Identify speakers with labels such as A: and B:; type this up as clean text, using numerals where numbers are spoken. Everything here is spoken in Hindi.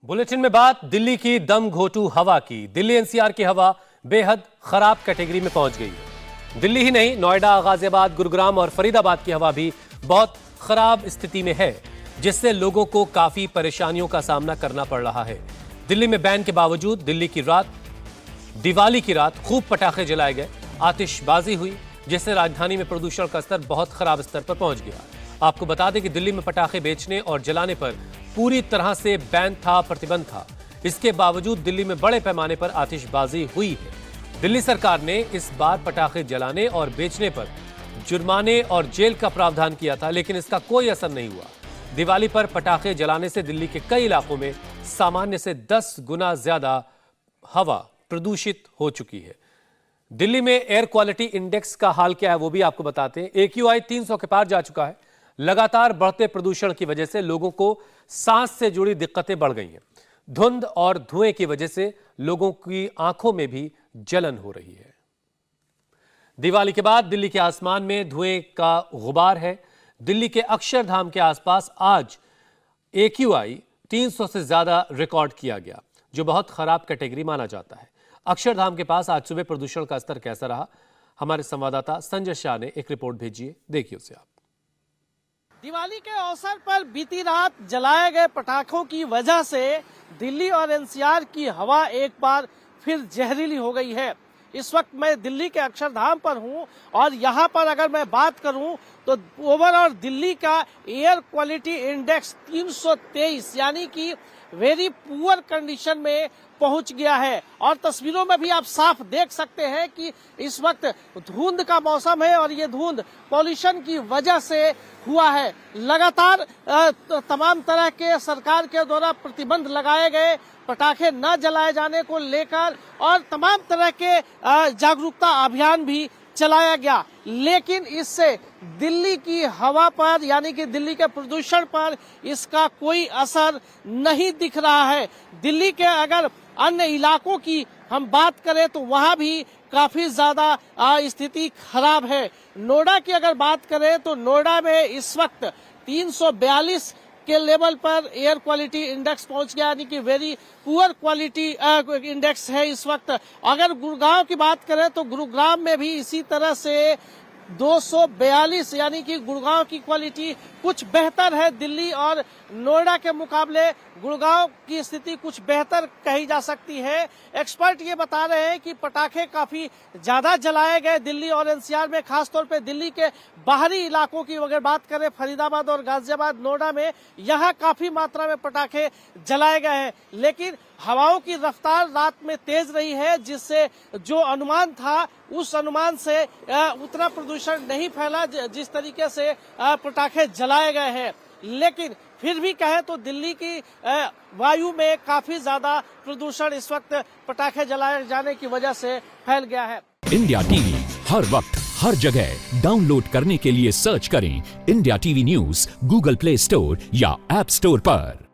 A: बुलेटिन में बात दिल्ली की दम घोटू हवा की। दिल्ली एनसीआर की हवा बेहद खराब कैटेगरी में पहुंच गई है। दिल्ली ही नहीं, नोएडा, गाजियाबाद, गुरुग्राम और फरीदाबाद की हवा भी बहुत खराब स्थिति में है, जिससे लोगों को काफी परेशानियों का सामना करना पड़ रहा है। दिल्ली में बैन के बावजूद दिवाली की रात खूब पटाखे जलाए गए, आतिशबाजी हुई, जिससे राजधानी में प्रदूषण का स्तर बहुत खराब स्तर पर पहुंच गया। आपको बता दें कि दिल्ली में पटाखे बेचने और जलाने पर पूरी तरह से बैन था, प्रतिबंध था। इसके बावजूद दिल्ली में बड़े पैमाने पर आतिशबाजी हुई है। दिल्ली सरकार ने इस बार पटाखे जलाने और बेचने पर जुर्माने और जेल का प्रावधान किया था, लेकिन इसका कोई असर नहीं हुआ। दिवाली पर पटाखे जलाने से दिल्ली के कई इलाकों में सामान्य से 10 गुना ज्यादा हवा प्रदूषित हो चुकी है। दिल्ली में एयर क्वालिटी इंडेक्स का हाल क्या है वो भी आपको बताते हैं। AQI 300 के पार जा चुका है। लगातार बढ़ते प्रदूषण की वजह से लोगों को सांस से जुड़ी दिक्कतें बढ़ गई हैं। धुंध और धुएं की वजह से लोगों की आंखों में भी जलन हो रही है। दिवाली के बाद दिल्ली के आसमान में धुएं का गुबार है। दिल्ली के अक्षरधाम के आसपास आज AQI 300 से ज्यादा रिकॉर्ड किया गया, जो बहुत खराब कैटेगरी माना जाता है। अक्षरधाम के पास आज सुबह प्रदूषण का स्तर कैसा रहा, हमारे संवाददाता संजय शाह ने एक रिपोर्ट भेजी है, देखिए उसे आप।
B: दिवाली के अवसर पर बीती रात जलाए गए पटाखों की वजह से दिल्ली और NCR की हवा एक बार फिर जहरीली हो गई है। इस वक्त मैं दिल्ली के अक्षरधाम पर हूं और यहां पर अगर मैं बात करूं तो ओवरऑल दिल्ली का एयर क्वालिटी इंडेक्स 323 यानी कि वेरी पुअर कंडीशन में पहुंच गया है। और तस्वीरों में भी आप साफ देख सकते हैं कि इस वक्त धुंध का मौसम है और ये धुंध पॉल्यूशन की वजह से हुआ है। लगातार तमाम तरह के सरकार के द्वारा प्रतिबंध लगाए गए, पटाखे न जलाए जाने को लेकर और तमाम तरह के जागरूकता अभियान भी चलाया गया, लेकिन इससे दिल्ली की हवा पर यानी कि दिल्ली के प्रदूषण पर इसका कोई असर नहीं दिख रहा है। दिल्ली के अगर अन्य इलाकों की हम बात करें तो वहां भी काफी ज्यादा स्थिति खराब है। नोएडा की अगर बात करें तो नोएडा में इस वक्त 342 के लेवल पर एयर क्वालिटी इंडेक्स पहुंच गया, यानी कि वेरी पुअर क्वालिटी इंडेक्स है इस वक्त। अगर गुड़गांव की बात करें तो गुरुग्राम में भी इसी तरह से 242 यानी कि गुड़गांव की क्वालिटी कुछ बेहतर है। दिल्ली और नोएडा के मुकाबले गुड़गांव की स्थिति कुछ बेहतर कही जा सकती है। एक्सपर्ट ये बता रहे हैं कि पटाखे काफी ज्यादा जलाए गए दिल्ली और NCR में, खासतौर पे दिल्ली के बाहरी इलाकों की अगर बात करें, फरीदाबाद और गाजियाबाद, नोएडा में यहाँ काफी मात्रा में पटाखे जलाए गए हैं। लेकिन हवाओं की रफ्तार रात में तेज रही है, जिससे जो अनुमान था उस अनुमान से उतना प्रदूषण नहीं फैला जिस तरीके से पटाखे जलाए गए हैं। लेकिन फिर भी कहें तो दिल्ली की वायु में काफी ज्यादा प्रदूषण इस वक्त पटाखे जलाए जाने की वजह से फैल गया है।
C: इंडिया टीवी हर वक्त हर जगह डाउनलोड करने के लिए सर्च करें India TV news Google play store या ऐप स्टोर पर।